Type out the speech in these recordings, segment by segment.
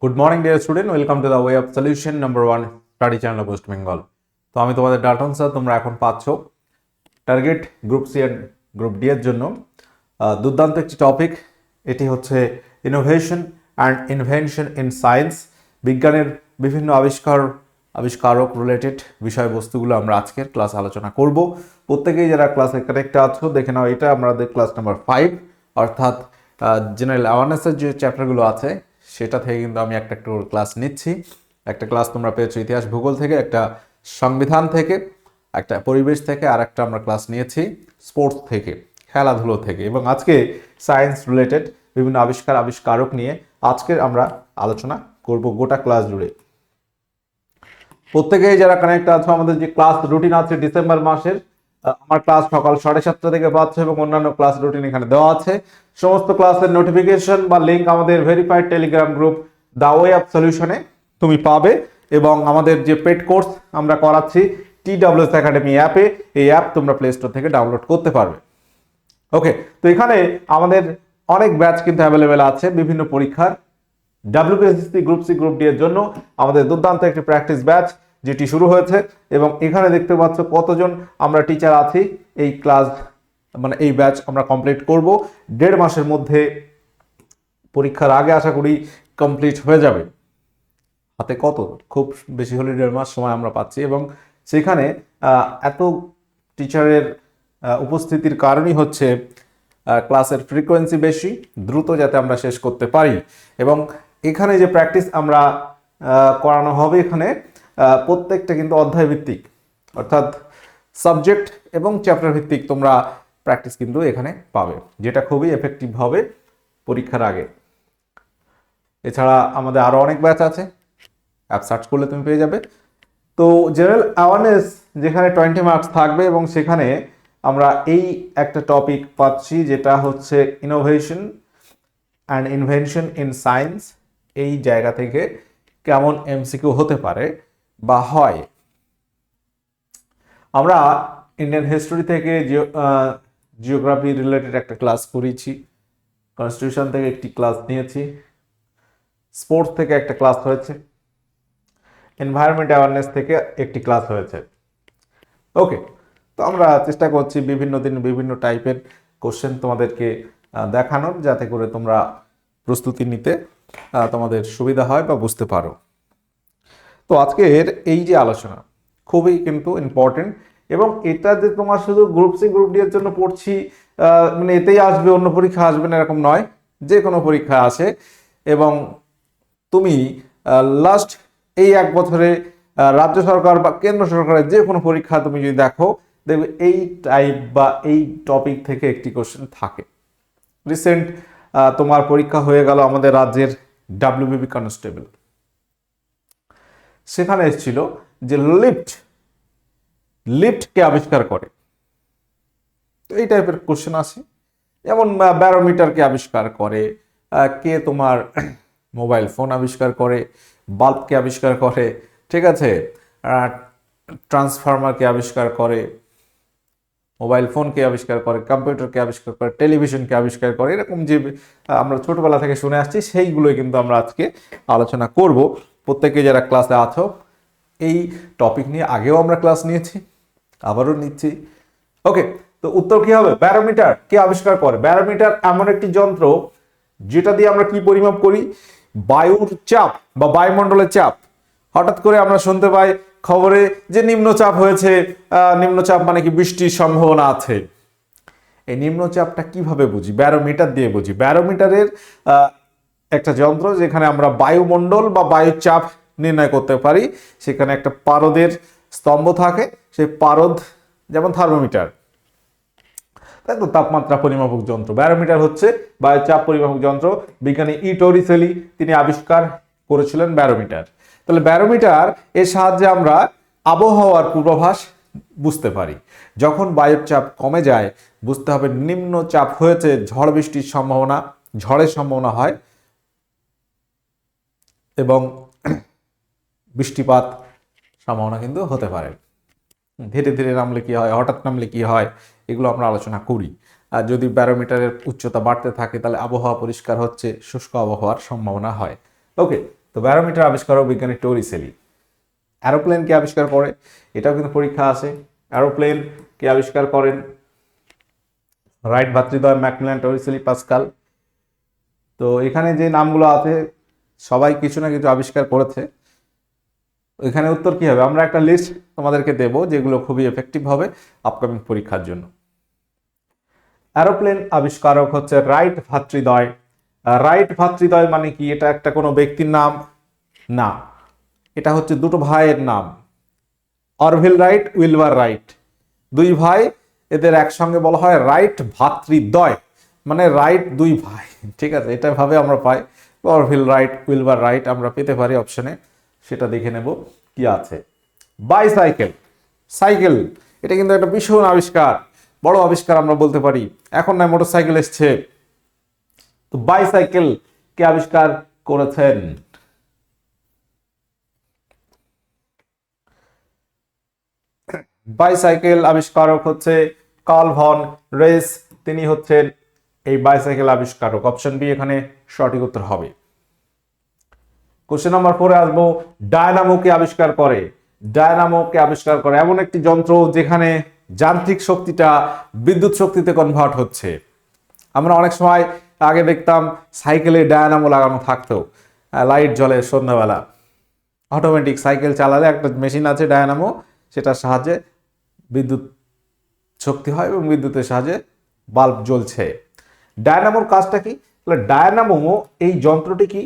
Good morning dear student, welcome to the way of solution number 1 study channel West Bengal. তো আমি তোমাদের Dalton sir. তোমরা এখন পাচ্ছ target group C and group D এর জন্য দুর্দান্ত একটি টপিক। এটি হচ্ছে innovation and invention in science. বিজ্ঞানের বিভিন্ন আবিষ্কারক রিলেটেড বিষয়বস্তুগুলো আমরা আজকের ক্লাস আলোচনা করব। প্রত্যেকেই যারা ক্লাসে কানেক্ট আছো দেখে নাও, এটা আমাদের ক্লাস নাম্বার 5, অর্থাৎ জেনারেল অ্যাওয়ারনেসের যে চ্যাপ্টারগুলো আছে সেটা থেকে কিন্তু আমি একটা একটু ক্লাস নিচ্ছি। একটা ক্লাস তোমরা পেয়েছো ইতিহাস ভূগোল থেকে, একটা সংবিধান থেকে, একটা পরিবেশ থেকে, আর একটা আমরা ক্লাস নিয়েছি স্পোর্টস থেকে, খেলাধুলো থেকে, এবং আজকে সায়েন্স রিলেটেড বিভিন্ন আবিষ্কারক নিয়ে আজকের আমরা আলোচনা করব গোটা ক্লাস জুড়ে। প্রত্যেকেই যারা কানেক্ট আছো, আমাদের যে ক্লাস রুটিন আছে ডিসেম্বর মাসের, আমার ক্লাস সকাল 7:30 থেকে পাচ্ছ এবং অন্যান্য ক্লাস রুটিন এখানে দেওয়া আছে। সমস্ত ক্লাসের নোটিফিকেশন বা লিঙ্ক আমাদের verified Telegram group the way of সলিউশনে তুমি পাবে, এবং আমাদের যে পেড কোর্স আমরা করাচ্ছি TWS একাডেমি অ্যাপে, এই অ্যাপ তোমরা প্লে স্টোর থেকে ডাউনলোড করতে পারবে। ওকে, তো এখানে আমাদের অনেক ব্যাচ কিন্তু অ্যাভেলেবেল আছে বিভিন্ন পরীক্ষার। WPSSC group C group D এর জন্য আমাদের দুর্দান্ত একটি প্র্যাকটিস ব্যাচ যেটি শুরু হয়েছে, এবং এখানে দেখতে পাচ্ছ কতজন আমরা টিচার আছি। এই ক্লাস মানে এই ব্যাচ আমরা কমপ্লিট করব 1.5 মাসের মধ্যে। পরীক্ষার আগে আশা করি কমপ্লিট হয়ে যাবে। হাতে কত, খুব বেশি হলে 1.5 মাস সময় আমরা পাচ্ছি, এবং সেখানে এত টিচারের উপস্থিতির কারণই হচ্ছে ক্লাসের ফ্রিকোয়েন্সি বেশি, দ্রুত যাতে আমরা শেষ করতে পারি। এবং এখানে যে প্র্যাকটিস আমরা করানো হবে, এখানে প্রত্যেকটা কিন্তু অধ্যায় ভিত্তিক, অর্থাৎ সাবজেক্ট এবং চ্যাপ্টার ভিত্তিক তোমরা প্র্যাকটিস কিন্তু এখানে পাবে, যেটা খুবই এফেক্টিভ হবে পরীক্ষার আগে। এছাড়া আমাদের আরও অনেক ব্যাচ আছে, অ্যাপ সার্চ করলে তুমি পেয়ে যাবে। তো জেনারেল অ্যাওয়ারনেস যেখানে 20 মার্কস থাকবে, এবং সেখানে আমরা এই একটা টপিক পাচ্ছি যেটা হচ্ছে innovation and invention in science. এই জায়গা থেকে কেমন এমসিকিউ হতে পারে বা হয়। আমরা ইন্ডিয়ান হিস্ট্রি থেকে জিওগ্রাফি রিলেটেড একটা ক্লাস করেছি, কনস্টিটিউশন থেকে একটি ক্লাস নিয়েছি, স্পোর্টস থেকে একটা ক্লাস হয়েছে, এনভায়রনমেন্ট অ্যাওয়ারনেস থেকে একটি ক্লাস হয়েছে। ওকে, তো আমরা চেষ্টা করছি বিভিন্ন দিন বিভিন্ন টাইপের কোশ্চেন তোমাদেরকে দেখানোর, যাতে করে তোমরা প্রস্তুতি নিতে তোমাদের সুবিধা হয় বা বুঝতে পারো। তো আজকের এই যে আলোচনা খুবই কিন্তু ইম্পর্টেন্ট, এবং এটা যে তোমার শুধু গ্রুপ সি গ্রুপ ডি এর জন্য পড়ছি মানে এতেই আসবে, অন্য পরীক্ষা আসবে না এরকম নয়। যে কোনো পরীক্ষা আসে, এবং তুমি লাস্ট এই 1 বছরে রাজ্য সরকার বা কেন্দ্র সরকারের যে কোনো পরীক্ষা তুমি যদি দেখো, দেখবে এই টাইপ বা এই টপিক থেকে একটি কোশ্চেন থাকে। রিসেন্ট তোমার পরীক্ষা হয়ে গেল আমাদের রাজ্যের WBB কনস্টেবল, সেখানে এসেছিল যে লিফট কে আবিষ্কার করে। তো এই টাইপের কোশ্চেন আসে, যেমন ব্যারোমিটার কে আবিষ্কার করে, কে তোমার মোবাইল ফোন আবিষ্কার করে, বাল্ব কে আবিষ্কার করে, ঠিক আছে, ট্রান্সফরমার কে আবিষ্কার করে, মোবাইল ফোন কে আবিষ্কার করে, কম্পিউটার কে আবিষ্কার করে, টেলিভিশন কে আবিষ্কার করে। এরকম যে আমরা ছোটবেলা থেকে শুনে আসছি, সেইগুলোই কিন্তু আমরা আজকে আলোচনা করব। প্রত্যেকে যারা ক্লাসে আছো, এই টপিক নিয়ে আগেও আমরা ক্লাস নিয়েছি, আবারও নিচ্ছি। ওকে, তো উত্তর কি হবে? ব্যারোমিটার কে আবিষ্কার করে? ব্যারোমিটার এমন একটি যন্ত্র যেটা দিয়ে আমরা কি পরিমাপ করি? বায়ুর চাপ বা বায়ুমণ্ডলের চাপ। হঠাৎ করে আমরা শুনতে পাই খবরে যে নিম্নচাপ হয়েছে, নিম্নচাপ মানে কি বৃষ্টির সম্ভাবনা আছে। এই নিম্নচাপটা কিভাবে বুঝি? ব্যারোমিটার দিয়ে বুঝি। ব্যারোমিটারের একটা যন্ত্র যেখানে আমরা বায়ুমণ্ডল বা বায়ুর চাপ নির্ণয় করতে পারি। সেখানে একটা পারদের স্তম্ভ থাকে, সেই পারদ যেমন থার্মোমিটার, তাই তো, তাপমাত্রা পরিমাপক যন্ত্র। ব্যারোমিটার হচ্ছে বায়ুচাপ পরিমাপক যন্ত্র। বিজ্ঞানী টরিসেলি তিনি আবিষ্কার করেছিলেন ব্যারোমিটার। তাহলে ব্যারোমিটার এর সাহায্যে আমরা আবহাওয়ার পূর্বাভাস বুঝতে পারি। যখন বায়ুর চাপ কমে যায়, বুঝতে হবে নিম্নচাপ হয়েছে, ঝড় বৃষ্টির সম্ভাবনা, ঝড়ের সম্ভাবনা হয়, এবং বৃষ্টিপাত সম্ভাবনা কিন্তু হতে পারে। ধীরে ধীরে নামলে কি হয়, হঠাৎ নামলে কি হয়, এগুলো আমরা আলোচনা করি। আর যদি ব্যারোমিটারের উচ্চতা বাড়তে থাকে, তাহলে আবহাওয়া পরিষ্কার হচ্ছে, শুষ্ক আবহাওয়ার সম্ভাবনা হয়। ওকে, তো ব্যারোমিটার আবিষ্কারক বিজ্ঞানী টরিসেলি। অ্যারোপ্লেন কে আবিষ্কার করে, এটাও কিন্তু পরীক্ষা আসে। অ্যারোপ্লেন কে আবিষ্কার করেন, রাইট ভ্রাতৃদ্বয়, ম্যাকমিলান, টরিসেলি, পাস্কাল। তো এখানে যে নামগুলো আছে সবাই কিছু না কিছু আবিষ্কার করেছে। এখানে উত্তর কি হবে, আমরা একটা লিস্ট তোমাদেরকে দেব যেগুলো খুবই এফেক্টিভ হবে আপকামিং পরীক্ষার জন্য। অ্যারোপ্লেন আবিষ্কারক হচ্ছে রাইট ভ্রাতৃদ্বয়। রাইট ভ্রাতৃদ্বয় মানে কি, এটা একটা কোনো ব্যক্তির নাম না, এটা হচ্ছে দুটো ভাইয়ের নাম, অরভিল রাইট, উইলবার রাইট। দুই ভাই, এদের একসঙ্গে বলা হয় রাইট ভ্রাতৃদ্বয়, মানে রাইট দুই ভাই। ঠিক আছে, এটা ভাবে আমরা পাই অরভিল রাইট, উইলবার রাইট আমরা পেতে পারি অপশনে, সেটা দেখে নেব কি আছে। বাইসাইকেল, সাইকেল, এটা কিন্তু একটা ভীষণ আবিষ্কার, বড় আবিষ্কার আমরা বলতে পারি। এখন নয়, মোটরসাইকেল এসছে, তো বাইসাইকেল কে আবিষ্কার করেছেন? বাইসাইকেল আবিষ্কারক হচ্ছে কার্ল ভন রেস, তিনি হচ্ছেন এই বাইসাইকেল আবিষ্কারক। অপশন বি এখানে সঠিক উত্তর হবে। কোশ্চেন নাম্বার 4 আসবো, ডায়নামো কে আবিষ্কার করে? ডায়নামো কে আবিষ্কার করে এমন একটি যন্ত্র যেখানে যান্ত্রিক শক্তিটা বিদ্যুৎ শক্তিতে কনভার্ট হচ্ছে। আমরা অনেক সময় আগে দেখতাম সাইকেলে ডায়নামো লাগানো থাকতো, লাইট জ্বলে সন্ধ্যাবেলা, অটোমেটিক সাইকেল চালালে একটা মেশিন আছে ডায়নামো, সেটার সাহায্যে বিদ্যুৎ শক্তি হয় এবং বিদ্যুতের সাহায্যে বাল্ব জ্বলছে। ডায়নামোর কাজটা কি? ডায়নামো, এই যন্ত্রটি কি,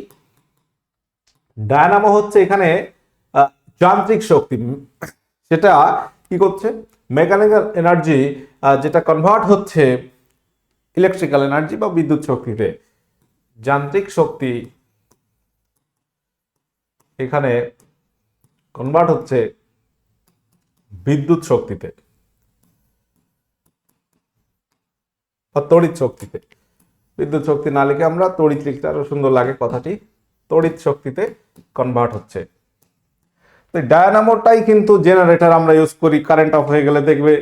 ডায়নামো হচ্ছে এখানে যান্ত্রিক শক্তি, সেটা কি করছে, মেকানিক্যাল এনার্জি যেটা কনভার্ট হচ্ছে ইলেকট্রিক্যাল এনার্জি বা বিদ্যুৎ শক্তিতে। যান্ত্রিক শক্তি এখানে কনভার্ট হচ্ছে বিদ্যুৎ শক্তিতে বা তড়িৎ শক্তিতে। বিদ্যুৎ শক্তি না লিখে আমরা তড়িৎ লিখতে আরো সুন্দর লাগে কথাটি, তড়িৎ শক্তিতে কনভার্ট হচ্ছে। তো ডায়নামোটাই কিন্তু জেনারেটর আমরা ইউজ করি, কারেন্ট অফ হয়ে গেলে দেখবে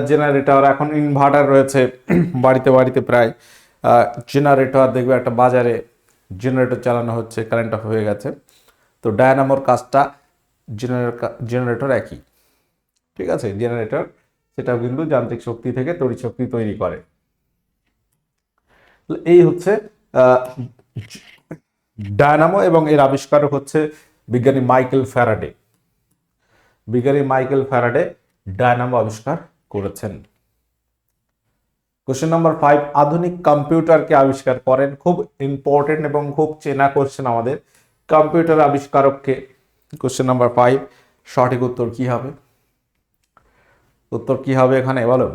জেনারেটর, এখন ইনভার্টার রয়েছে বাড়িতে বাড়িতে প্রায়, জেনারেটর দেখবে একটা বাজারে জেনারেটর চালানো হচ্ছে, কারেন্ট অফ হয়ে গেছে। তো ডায়নামোর কাজটা জেনারেটর একই, ঠিক আছে, জেনারেটর সেটাও কিন্তু যান্ত্রিক শক্তি থেকে তড়িৎ শক্তি তৈরি করে। এই হচ্ছে ডায়নামো, এবং এর আবিষ্কারক হচ্ছে বিজ্ঞানী মাইকেল ফ্যারাডে। বিজ্ঞানী মাইকেল ফ্যারাডে ডায়নামো আবিষ্কার করেছেন। কোশ্চেন নাম্বার 5, আধুনিক কম্পিউটারকে আবিষ্কার করেন? খুব ইম্পর্টেন্ট এবং খুব চেনা কোশ্চেন আমাদের, কম্পিউটার আবিষ্কারককে। কোশ্চেন নাম্বার 5 সঠিক উত্তর কি হবে? উত্তর কি হবে এখানে বলো?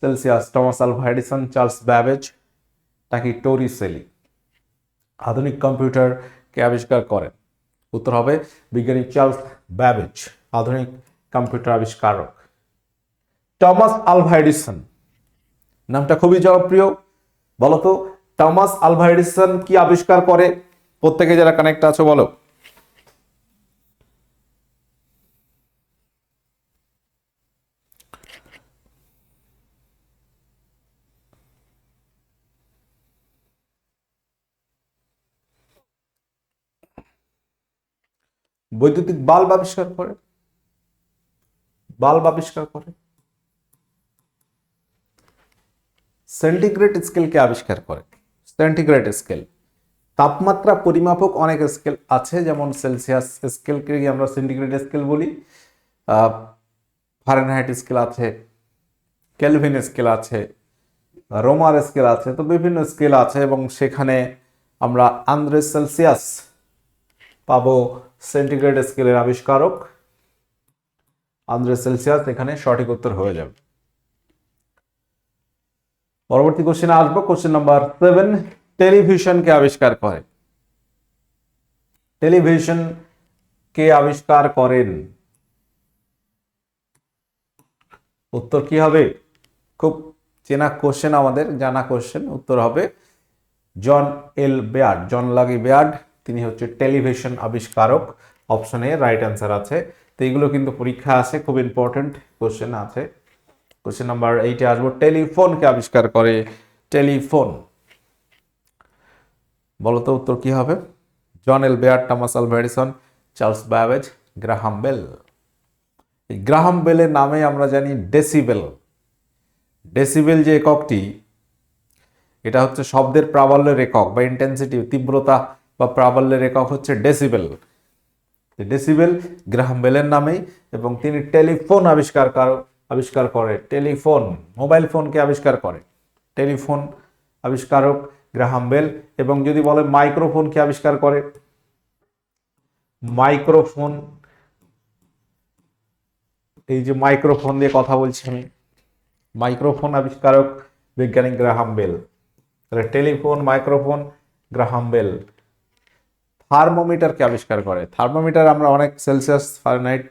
Celsius, Thomas Alva Edison, Charles Babbage নাকি টরিসেলি? আধুনিক কম্পিউটার কে আবিষ্কার করেন? উত্তর হবে বিজ্ঞানী চার্লস ব্যাবেজ, আধুনিক কম্পিউটার আবিষ্কারক। টমাস আলভা এডিসন নামটা খুবই জনপ্রিয়, বলতো টমাস আলভা এডিসন কি আবিষ্কার করে? প্রত্যেকে যারা কানেক্ট আছো বলো। বৈদ্যুতিক বাল্ব আবিষ্কার করে, বাল্ব আবিষ্কার করে। সেন্টিগ্রেড স্কেল কে আবিষ্কার করে? সেন্টিগ্রেড স্কেল, তাপমাত্রা পরিমাপক অনেক স্কেল আছে, যেমন সেলসিয়াস স্কেলকে আমরা সেন্টিগ্রেড স্কেল বলি, ফারেনহাইট স্কেল আছে, কেলভিন স্কেল আছে, রোমার স্কেল আছে, তো বিভিন্ন স্কেল আছে, এবং সেখানে আমরা আন্দ্রে সেলসিয়াস পাবো সেন্টিগ্রেড স্কেলের আবিষ্কারক। আন্দ্রে সেলসিয়াস এখানে সঠিক উত্তর হয়ে যাবে। পরবর্তী কোশ্চেনে আসবো, কোশ্চেন নাম্বার 7, টেলিভিশন কে আবিষ্কার করে? টেলিভিশন কে আবিষ্কার করেন? উত্তর কি হবে? খুব চেনা কোশ্চেন, আমাদের জানা কোশ্চেন, উত্তর হবে জন এল বেয়ার্ড, জন লাগি বেয়ার্ড, তিনি হচ্ছে টেলিভিশন আবিষ্কারক। অপশনে রাইট অ্যান্সার আছে। তো এগুলো কিন্তু পরীক্ষা আছে, খুব ইম্পর্টেন্ট কোশ্চেন আছে। কোশ্চেন নাম্বার 8 আসবো, টেলিফোন কে আবিষ্কার করে? টেলিফোন, বলতো উত্তর কি হবে? John L Baird, Thomas Alva Edison, Charles Babbage, Graham Bell. এই গ্রাহাম বেলের নামে আমরা জানি ডেসিবেল। ডেসিবেল যে এককটি, এটা হচ্ছে শব্দের প্রাবল্যের একক বা ইন্টেন্সিটি, তীব্রতা বা প্রাবল্যের একক হচ্ছে ডেসিবেল। ডেসিবেল গ্রাহাম বেলের নামেই, এবং তিনি টেলিফোন আবিষ্কার করে। টেলিফোন, মোবাইল ফোনকে আবিষ্কার করে। টেলিফোন আবিষ্কারক গ্রাহাম বেল। এবং যদি বলে মাইক্রোফোনকে আবিষ্কার করে, মাইক্রোফোন, এই যে মাইক্রোফোন দিয়ে কথা বলছি আমি, মাইক্রোফোন আবিষ্কারক বিজ্ঞানী গ্রাহাম বেল। তাহলে টেলিফোন, মাইক্রোফোন, গ্রাহাম বেল। থার্মোমিটারকে আবিষ্কার করে। থার্মোমিটার আমরা অনেক Celsius, Fahrenheit,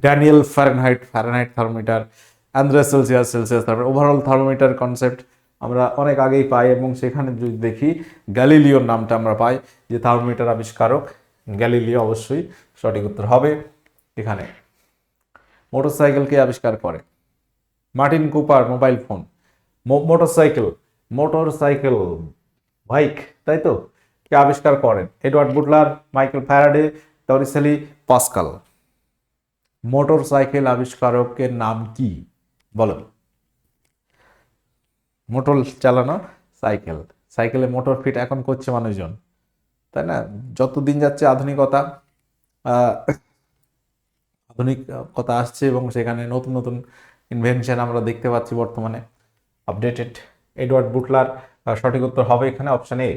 Daniel Fahrenheit thermometer, Andrés Celsius thermometer, overall thermometer concept আমরা অনেক আগেই পাই। এবং সেখানে যদি দেখি গ্যালিলিওর নামটা আমরা পাই, যে থার্মোমিটার আবিষ্কারক গ্যালিলিও, অবশ্যই সঠিক উত্তর হবে এখানে। মোটরসাইকেলকে আবিষ্কার করে Martin Cooper. Mobile phone, motorcycle bike, তাই তো, কে আবিষ্কার করেন? Edward Butler, Michael Faraday, Torricelli, Pascal. Motorcycle আবিষ্কারকের নাম কি বলো? মোটর চালানো সাইকেল, সাইকেলে মোটর ফিট এখন করছে মানুষজন, তাই না? যত দিন যাচ্ছে আধুনিকতা আসছে, এবং সেখানে নতুন নতুন ইনভেনশন আমরা দেখতে পাচ্ছি বর্তমানে, আপডেটেড। এডওয়ার্ড বুটলার সঠিক উত্তর হবে এখানে অপশন এ।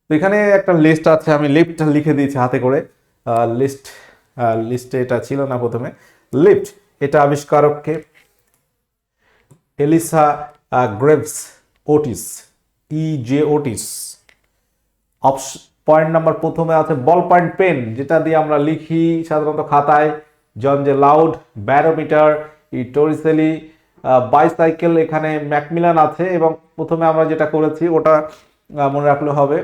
তো এখানে একটা লিস্ট আছে, আমি লিফট লিখে দিয়েছি হাতে করে। লিস্টে এটা ছিল না প্রথমে। লিফট, এটা আবিষ্কারককে Elisha Graves Otis, J Otis. Point number প্রথমে আছে বল পয়েন্ট পেন, যেটা দিয়ে আমরা লিখি সাধারণত খাতায়, John J Loud. Barometer, Torricelli. Bicycle, এখানে ম্যাকমিলান আছে, এবং প্রথমে আমরা যেটা করেছি ওটা মনে রাখলে হবে।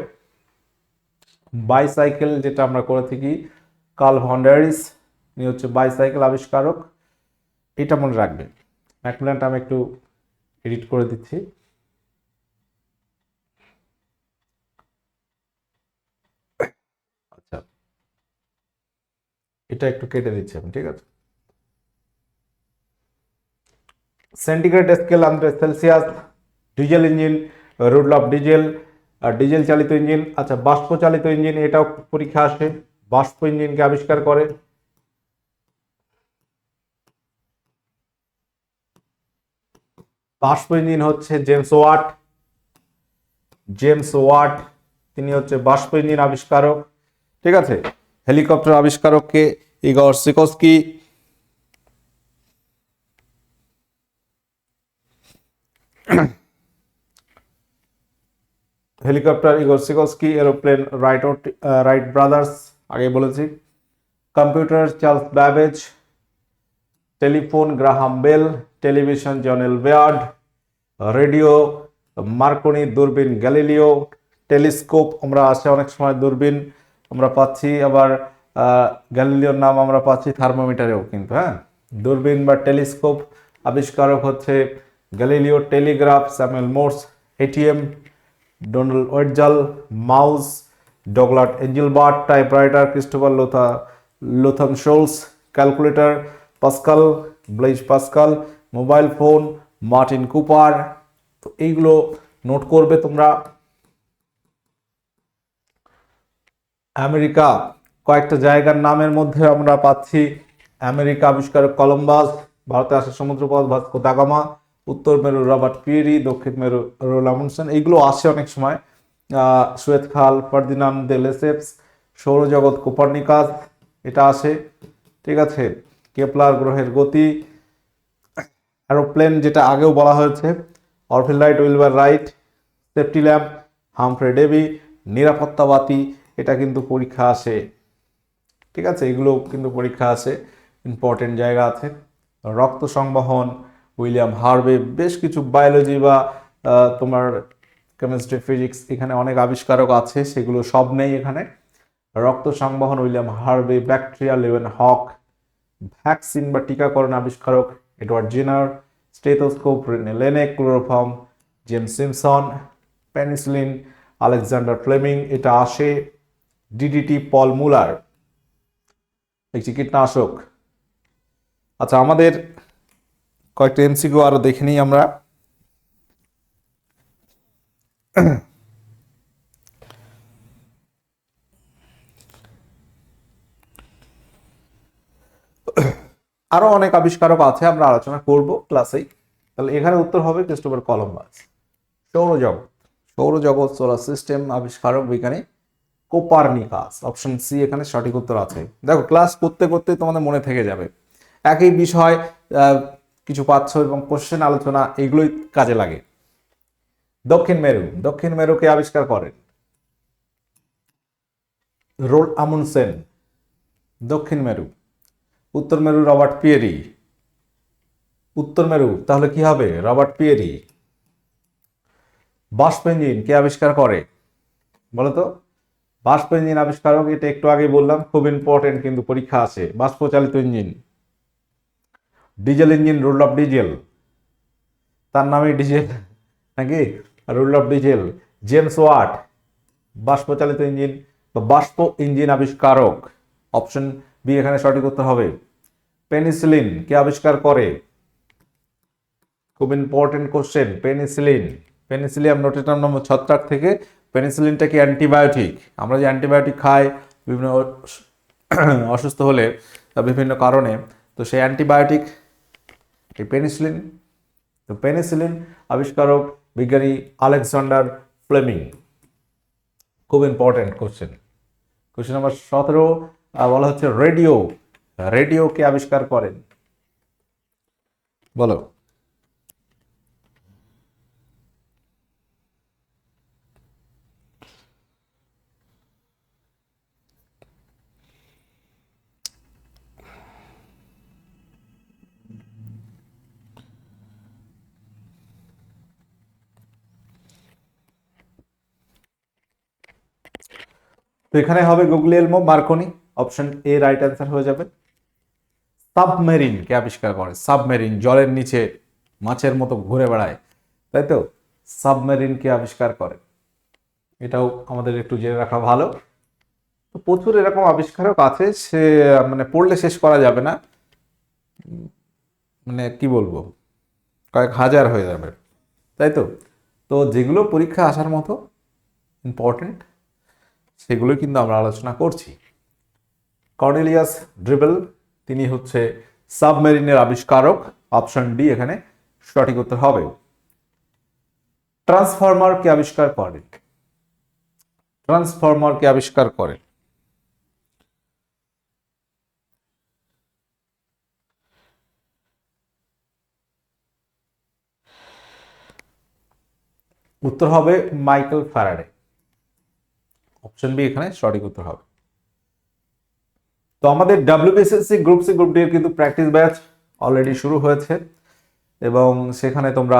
বাইসাইকেল যেটা আমরা করে থাকি, কার্ল ভন ডেরিস, ইনি হচ্ছে বাইসাইকেল আবিষ্কারক, এটা মনে রাখবে। ম্যাকমিলানটা আমি একটু এডিট করে দিচ্ছি। আচ্ছা, এটা একটু কেটে দিচ্ছি আমি, ঠিক আছে। Centigrade scale, Andre Celsius. Diesel engine, Rudolf Diesel, diesel চালিত ইঞ্জিন। আচ্ছা, বাষ্প চালিত ইঞ্জিন, এটাও পরীক্ষা আসে। বাষ্প ইঞ্জিনকে আবিষ্কার করে বাষ্প ইঞ্জিন হচ্ছে জেমস ওয়াট, তিনি হচ্ছে বাষ্প ইঞ্জিন আবিষ্কারক, ঠিক আছে। হেলিকপ্টার আবিষ্কারককে Igor Sikorsky. Helicopter Igor Sikorsky. Aeroplane Wright brothers, আগে বলেছি। Computer Charles Babbage. Telephone Graham Bell. Television John L Baird. Radio Marconi. দূরবীন গ্যালিলিও। টেলিস্কোপ, আমরা আসে অনেক সময় দূরবীন আমরা পাচ্ছি, আবার গ্যালিলিওর নাম আমরা পাচ্ছি থার্মোমিটারেও কিন্তু, হ্যাঁ। দূরবীন বা টেলিস্কোপ আবিষ্কারক হচ্ছে Galileo. Telegraph Samuel Morse. ATM Donald Wetzel. Mouse Douglas Engelbart. Typewriter Christopher Latham Sholes. Calculator Pascal, Blaise Pascal. Mobile phone Martin Cooper. তো এইগুলো নোট করবে তোমরা। আমেরিকা, কয়েকটা জায়গার নামের মধ্যে আমরা পাচ্ছি আমেরিকা আবিষ্কারক কলম্বাস। ভারতে আসে সমুদ্রপথ ভাস্কো দা গামা। উত্তর মেরু রবার্ট পিয়েরি। দক্ষিণ মেরু রোল আমুন্ডসেন। এইগুলো আসে অনেক সময়। সুয়েজ খাল ফার্দিনান্দ দে লেসেপস। সৌরজগৎ কোপার্নিকাস, এটা আসে, ঠিক আছে। কেপলার গ্রহের গতি। অ্যারোপ্লেন, যেটা আগেও বলা হয়েছে, অরফিল Wright, Wilbur Wright. Safety lamp Humphry Davy. নিরাপত্তা বাতি, এটা কিন্তু পরীক্ষা আসে, ঠিক আছে। এগুলো কিন্তু পরীক্ষা আসে, ইম্পর্টেন্ট জায়গা আছে। রক্ত সংবহন উইলিয়াম হার্ভে। বেশ কিছু বায়োলজি বা তোমার কেমিস্ট্রি, ফিজিক্স, এখানে অনেক আবিষ্কারক আছে, সেগুলো সব নেই এখানে। রক্ত সংবহন William Harvey. Bacteria Leeuwenhoek. Vaccine বা টিকাকরণ আবিষ্কারক Edward Jenner. Stethoscope Rene Laennec. Chloroform James Simpson. Penicillin Alexander Fleming. এটা আসে ডিডিটি পল মুলার, একটি কীটনাশক। আচ্ছা, আমাদের কয়েকটা এমসিকিউ আরো দেখে নিই আমরা। আরো অনেক আবিষ্কারক আছে, আমরা আলোচনা করব ক্লাসেই। তাহলে এখানে উত্তর হবে ক্রিস্টোফার কলম্বাস। সৌরজগৎ, সৌরজগৎ সোলার সিস্টেম আবিষ্কারক বিজ্ঞানী কোপারনিকাস। অপশন সি এখানে সঠিক উত্তর আছে। দেখো, ক্লাস করতে করতে তোমাদের মনে থেকে যাবে, একই বিষয় কিছু পাচ্ছ এবং কোশ্চেন আলোচনা এগুলোই কাজে লাগে। দক্ষিণ মেরু, দক্ষিণ মেরুকে আবিষ্কার করেন রোল আমুনসেন। দক্ষিণ মেরু। উত্তর মেরু রবার্ট পিয়েরি। উত্তর মেরু তাহলে কি হবে? Robert Peary. বাষ্প ইঞ্জিন কে আবিষ্কার করে বলতো? বাষ্প ইঞ্জিন আবিষ্কারক, এটা একটু আগে বললাম, খুব ইম্পর্টেন্ট কিন্তু পরীক্ষা আছে। বাষ্প চালিত engine, diesel engine, rule of Diesel, তার নামে ডিজেল নাকি, rule of Diesel, James Watt. বাষ্প চালিত ইঞ্জিন বা বাষ্প ইঞ্জিন আবিষ্কারক। অপশন বি এখানে সঠিক উত্তর হবে। পেনিসিলিন কে আবিষ্কার করে? খুব ইম্পর্টেন্ট কোশ্চেন। পেনিসিলিন, পেনিসিলিয়াম নোটেটাম নামক ছত্রাক থেকে। পেনিসিলিনটা কি অ্যান্টিবায়োটিক? আমরা যে অ্যান্টিবায়োটিক খাই বিভিন্ন অসুস্থ হলে বিভিন্ন কারণে, তো সেই অ্যান্টিবায়োটিক এই পেনিসিলিন। তো পেনিসিলিন আবিষ্কারক বিজ্ঞানী আলেকজান্ডার ফ্লেমিং। খুব ইম্পর্টেন্ট কোশ্চেন। কোশ্চেন নাম্বার 17 বলা হচ্ছে রেডিও, রেডিও কে আবিষ্কার করেন বলো? তো এখানে হবে গুগলিয়েলমো Marconi. Option A right answer হয়ে যাবে। সাবমেরিন কে আবিষ্কার করে? সাবমেরিন জলের নিচে মাছের মতো ঘুরে বেড়ায়, তাই তো? সাবমেরিন কে আবিষ্কার করে? এটাও আমাদের একটু জেনে রাখা ভালো। তো প্রচুর এরকম আবিষ্কারক আছে, সে মানে পড়লে শেষ করা যাবে না, মানে কি বলবো, কয়েক হাজার হয়ে যাবে, তাই তো? তো যেগুলো পরীক্ষা আসার মতো ইম্পর্টেন্ট সেগুলোই কিন্তু আমরা আলোচনা করছি। কর্নেলিয়াস ড্রিবেল, তিনি হচ্ছে সাবমেরিনের আবিষ্কারক। অপশন ডি এখানে সঠিক উত্তর হবে। ট্রান্সফরমার কে আবিষ্কার করে? ট্রান্সফরমার কে আবিষ্কার করে? উত্তর হবে মাইকেল ফ্যারাডে। অপশন বি এখানে সঠিক উত্তর হবে। তো আমাদের WBSSC group C group D এর কিন্তু প্র্যাকটিস ব্যাচ অলরেডি শুরু হয়েছে এবং সেখানে তোমরা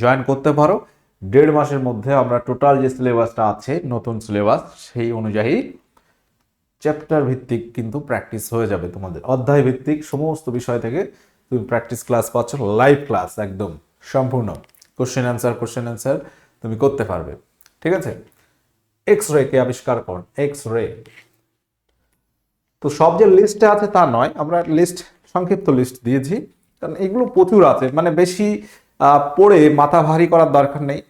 জয়েন করতে পারো। 1.5 মাসের মধ্যে আমরা টোটাল যে সিলেবাসটা আছে, নতুন সিলেবাস, সেই অনুযায়ী চ্যাপ্টার ভিত্তিক কিন্তু প্র্যাকটিস হয়ে যাবে তোমাদের। অধ্যায় ভিত্তিক সমস্ত বিষয় থেকে তুমি প্র্যাকটিস ক্লাস পাচ্ছ, লাইভ ক্লাস একদম সম্পূর্ণ। কোশ্চেন অ্যান্সার তুমি করতে পারবে, ঠিক আছে? এক্স রে কে আবিষ্কার করেন? X ray. তো সব যে লিস্টে আছে তা নয়, আমরা লিস্ট সংক্ষিপ্ত লিস্ট দিয়েছি, কারণ এগুলো প্রচুর আছে, মানে বেশি পড়ে মাথা ভারী করার দরকার নেই।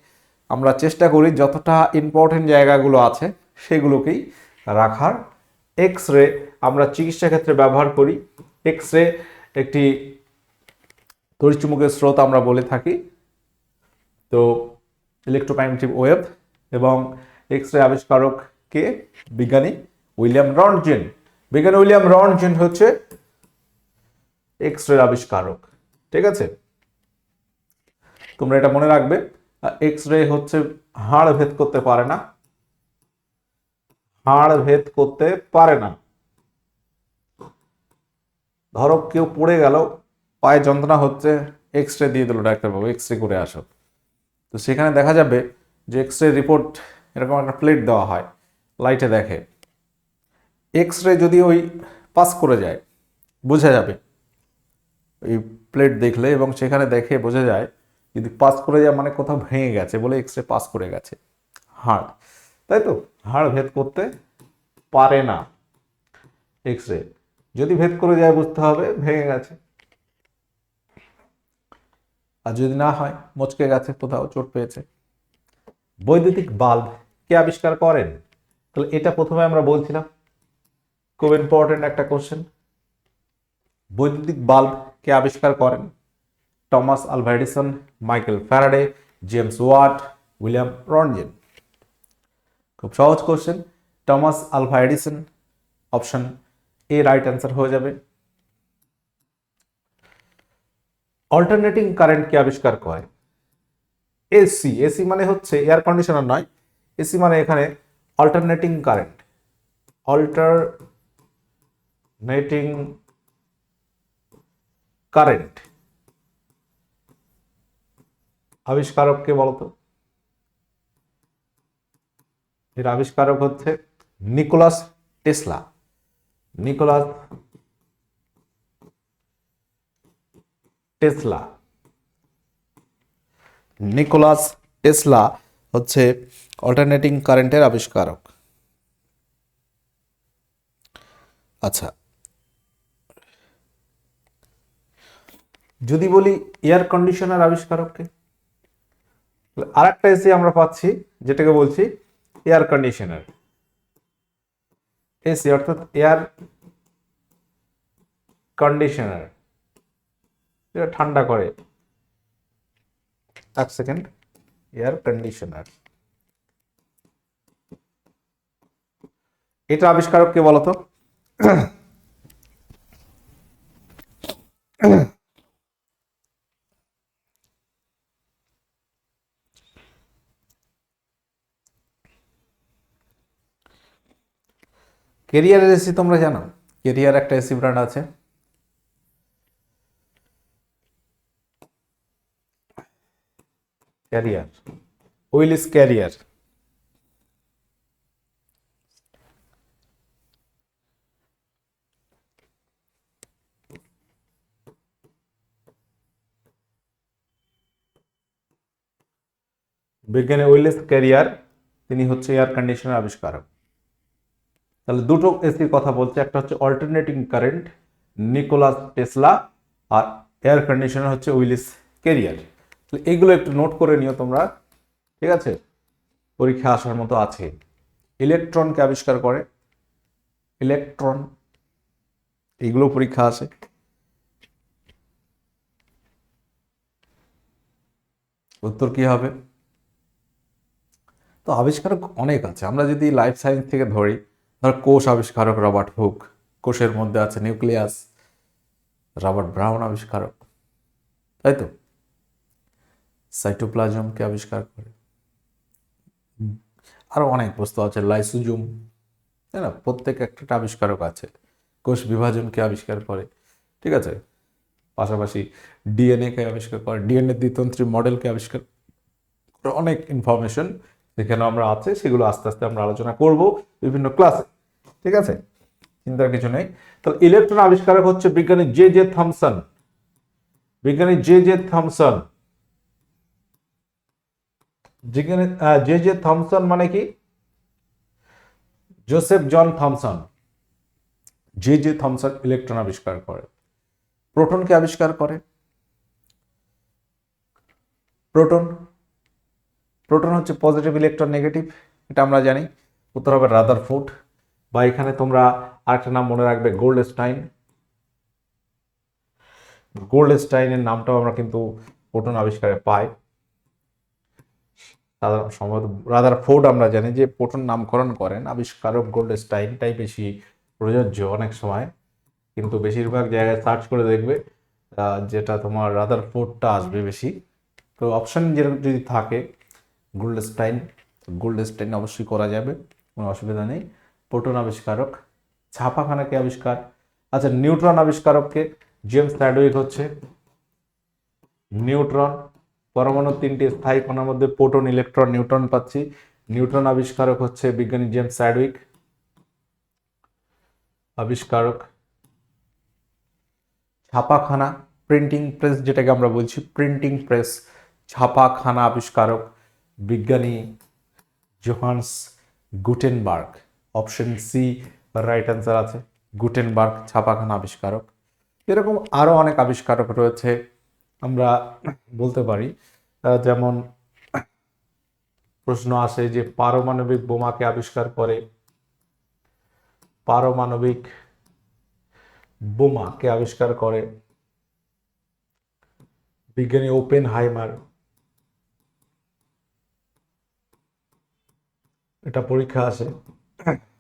আমরা চেষ্টা করি যতটা ইম্পর্টেন্ট জায়গাগুলো আছে সেগুলোকেই রাখার। এক্স রে আমরা চিকিৎসা ক্ষেত্রে ব্যবহার করি। এক্স রে একটি তড়িৎচুম্বকীয় স্রোত আমরা বলে থাকি, তো ইলেকট্রোম্যাগনেটিক ওয়েভ। এবং এক্স রে আবিষ্কারক কে? বিজ্ঞানী উইলিয়াম রন্টজেন। বিজ্ঞানী উইলিয়াম রন্টজেন হচ্ছে এক্স রে আবিষ্কারক, ঠিক আছে? তোমরা এটা মনে রাখবে। এক্স রে হচ্ছে হাড় ভেদ করতে পারে না, হাড় ভেদ করতে পারে না। ধরো কেউ পড়ে গেল, পায়ে যন্ত্রণা হচ্ছে, এক্স রে দিয়ে দিল ডাক্তারবাবু, এক্স রে করে আসো। তো সেখানে দেখা যাবে যে এক্স রে রিপোর্ট এরকম একটা প্লেট দেওয়া হয়, লাইটে দেখে। এক্স রে যদি ওই পাস করে যায় বোঝা যাবে, এই প্লেট দেখলে, এবং সেখানে দেখে বোঝা যায় যদি পাস করে যায় মানে কোথাও ভেঙে গেছে বলে এক্স রে পাস করে গেছে হাড়। তাই তো, হাড় ভেদ করতে পারে না এক্স রে। যদি ভেদ করে যায় বুঝতে হবে ভেঙে গেছে, আর যদি না হয় মচকে গেছে, কোথাও চোট পেয়েছে। বৈদ্যুতিক বাল্ব কে আবিষ্কার করেন? তাহলে এটা প্রথমে আমরা বলছিলাম, খুব ইম্পর্টেন্ট একটা কোশ্চেন। বৈদ্যুতিক বাল্ব কে আবিষ্কার করেন? Thomas Alva Edison, Michael Faraday, James Watt, William Roentgen. খুব সহজ question, Thomas Alva Edison, option A right answer হয়ে যাবে। অল্টারনেটিং কারেন্ট কে আবিষ্কার করে? এসি। এসি মানে হচ্ছে এয়ার কন্ডিশনার নয়, এসি মানে এখানে অল্টারনেটিং কারেন্ট। অল্টারনেটিং কারেন্ট আবিষ্কারক কে বলতো? এর আবিষ্কারক হচ্ছে Nikolas Tesla. Nikolas Tesla. Nikolas Tesla হচ্ছে অল্টারনেটিং কারেন্টের আবিষ্কারক। আচ্ছা, যদি বলি এয়ার কন্ডিশনার আবিষ্কারককে, আর একটা এসি আমরা পাচ্ছি যেটাকে বলছি এয়ার কন্ডিশনার। এসি অর্থাৎ এয়ার কন্ডিশনার, যেটা ঠান্ডা করে। এক সেকেন্ড, এয়ার কন্ডিশনার এটা আবিষ্কারক কে বলতো? কেরিয়ারের এসি তোমরা জানো? কেরিয়ার একটা এসি ব্র্যান্ড আছে। Career, Willis career. বিজ্ঞানী উইলিস ক্যারিয়ার, তিনি হচ্ছে এয়ার কন্ডিশনার আবিষ্কারক। তাহলে দুটো এসির কথা বলছে, একটা হচ্ছে অল্টারনেটিং কারেন্ট নিকোলাস টেসলা, আর এয়ার কন্ডিশনার হচ্ছে উইলিস ক্যারিয়ার। তাহলে এইগুলো একটু নোট করে নিও তোমরা, ঠিক আছে? পরীক্ষা আসার মতো আছে। ইলেকট্রনকে আবিষ্কার করে? ইলেকট্রন, এইগুলো পরীক্ষা আসে। উত্তর কি হবে? তো আবিষ্কারক অনেক আছে, আমরা যদি লাইফ সায়েন্স থেকে ধরি, ধর কোষ আবিষ্কারক রবার্ট হুক, কোষের মধ্যে আছে নিউক্লিয়াস, রবার্ট ব্রাউন আবিষ্কারক, তাই তো। সাইটোপ্লাজমকে আবিষ্কার করে। আরো অনেক বস্তু আছে, লাইসোজোম, তাই না? প্রত্যেক একটা আবিষ্কারক আছে। কোষ বিভাজনকে আবিষ্কার করে, ঠিক আছে। পাশাপাশি ডিএনএ কে আবিষ্কার করে, ডিএনএ দ্বিতন্ত্রী মডেলকে আবিষ্কার করে। অনেক ইনফরমেশন যেখানে আমরা আছে, সেগুলো আস্তে আস্তে আমরা আলোচনা করব বিভিন্ন ক্লাসে, ঠিক আছে, চিন্তার কিছু নেই। তাহলে ইলেকট্রন আবিষ্কারক হচ্ছে বিজ্ঞানী জে জে থমসন। বিজ্ঞানী J J Thomson. J J Thomson মানে কি? Joseph John Thomson. J J Thomson electron আবিষ্কার করে। প্রোটনকে আবিষ্কার করে? প্রোটন, প্রোটন হচ্ছে পজিটিভ ইলেকট্রন নেগেটিভ, এটা আমরা জানি। উত্তর হবে রাদারফোর্ড, বা এখানে তোমরা আরেকটা নাম মনে রাখবে, গোল্ডস্টাইন। গোল্ডস্টাইনের নামটাও আমরা কিন্তু প্রোটন আবিষ্কারে পাই। সাধারণ সম্ভবত রাদারফোর্ড আমরা জানি যে প্রোটন নামকরণ করেন, আবিষ্কারক গোল্ডস্টাইনটাই বেশি প্রযোজ্য অনেক সময়, কিন্তু বেশিরভাগ জায়গায় সার্চ করে দেখবে যেটা তোমার রাদারফোর্ডটা আসবে বেশি। তো অপশন যদি থাকে গোল্ডস্টাইন, গোল্ডস্টাইন অবশ্যই করা যাবে, কোনো অসুবিধা নেই। প্রোটন আবিষ্কারক। ছাপাখানাকে আবিষ্কার, আচ্ছা নিউট্রন আবিষ্কারককে? জেমস চ্যাডউইক হচ্ছে। নিউট্রন, পরমাণু তিনটি স্থায়ী কণার মধ্যে প্রোটন, ইলেকট্রন, নিউট্রন পাচ্ছি। নিউট্রন আবিষ্কারক হচ্ছে বিজ্ঞানী জেমস চ্যাডউইক আবিষ্কারক। ছাপাখানা, প্রিন্টিং প্রেস যেটাকে আমরা বলছি, প্রিন্টিং প্রেস, ছাপাখানা আবিষ্কারক বিজ্ঞানী Johannes Gutenberg, option C right answer আছে। গুটেনবার্গ ছাপাখানা আবিষ্কারক। এরকম আরও অনেক আবিষ্কারক রয়েছে, আমরা বলতে পারি। যেমন প্রশ্ন আসে যে পারমাণবিক বোমাকে আবিষ্কার করে, পারমাণবিক বোমাকে আবিষ্কার করে বিজ্ঞানী ওপেনহাইমার। এটা পরীক্ষা আসে,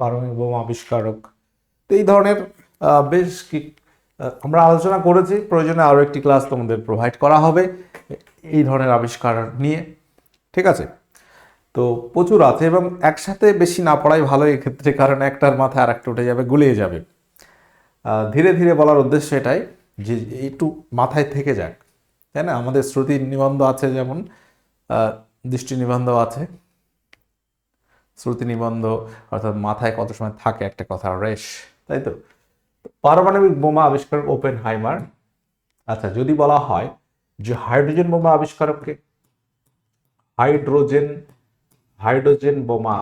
পারমাণবিক বোমা আবিষ্কারক। তো এই ধরনের বেশ কি আমরা আলোচনা করেছি, প্রয়োজনে আরও একটি ক্লাস তোমাদের প্রোভাইড করা হবে এই ধরনের আবিষ্কার নিয়ে, ঠিক আছে? তো প্রচুর আছে এবং একসাথে বেশি না পড়াই ভালো এক্ষেত্রে, কারণ একটার মাথায় আর একটা উঠে যাবে, গুলিয়ে যাবে। ধীরে ধীরে বলার উদ্দেশ্য এটাই যে একটু মাথায় থেকে যাক, তাই না? আমাদের শ্রুতি নিবন্ধ আছে, যেমন দৃষ্টি নিবন্ধ আছে। শ্রুতি নিবন্ধ অর্থাৎ মাথায় কত সময় থাকে একটা কথা, রেশ, তাই তো? পারমাণবিক বোমা আবিষ্কারক ওপেনহাইমার। আচ্ছা, যদি বলা হয় যে হাইড্রোজেন বোমা আবিষ্কারককে, হাইড্রোজেন বোমা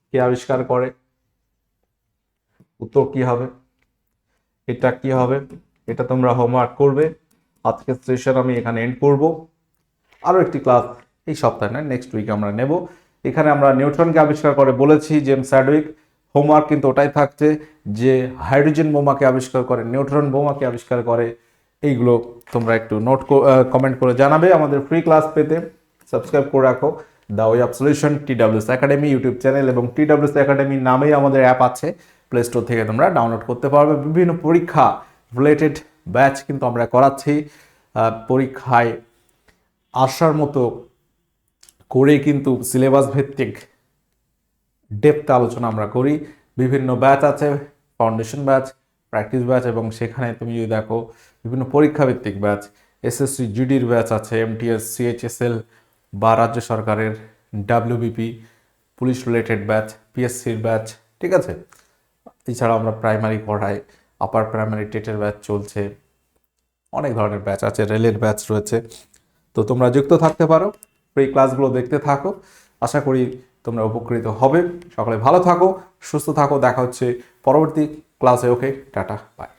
কে আবিষ্কার করে, উত্তর কি হবে? এটা কি হবে? এটা তোমরা হোমওয়ার্ক করবে। আজকের সেশন আমি এখানে এন্ড করব। আরও একটি ক্লাস এই সপ্তাহে নয়, নেক্সট উইকে আমরা নেব। এখানে আমরা নিউট্রনকে আবিষ্কার করে বলেছি জেমস চ্যাডউইক। হোমওয়ার্ক কিন্তু ওটাই থাকছে যে হাইড্রোজেন বোমাকে আবিষ্কার করে, নিউট্রন বোমাকে আবিষ্কার করে। এইগুলো তোমরা একটু নোট কমেন্ট করে জানাবে। আমাদের ফ্রি ক্লাস পেতে সাবস্ক্রাইব করে রাখো the way of solution TWS academy YouTube channel, এবং TWS একাডেমি নামেই আমাদের অ্যাপ আছে, প্লে স্টোর থেকে তোমরা ডাউনলোড করতে পারবে। বিভিন্ন পরীক্ষা রিলেটেড ব্যাচ কিন্তু আমরা করাচ্ছি। পরীক্ষায় আসার মতো করে কিন্তু সিলেবাস ভিত্তিক ডেপথ আলোচনা আমরা করি। বিভিন্ন ব্যাচ আছে, ফাউন্ডেশন ব্যাচ, প্র্যাকটিস ব্যাচ, এবং সেখানে তুমি যদি দেখো বিভিন্ন পরীক্ষা ভিত্তিক ব্যাচ, SSC GDর ব্যাচ আছে, MTS CHSL বা রাজ্য সরকারের WBP পুলিশ রিলেটেড ব্যাচ, PSCর ব্যাচ, ঠিক আছে? এছাড়া আমরা প্রাইমারি পড়াই, আপার প্রাইমারি টেটের ব্যাচ চলছে, অনেক ধরনের ব্যাচ আছে, রেলের ব্যাচ রয়েছে। তো তোমরা যুক্ত থাকতে পারো, ফ্রি ক্লাসগুলো দেখতে থাকো। আশা করি তোমরা উপকৃত হবে। সকলে ভালো থাকো, সুস্থ থাকো। দেখা হচ্ছে পরবর্তী ক্লাসে। ওকে, টাটা, বাই।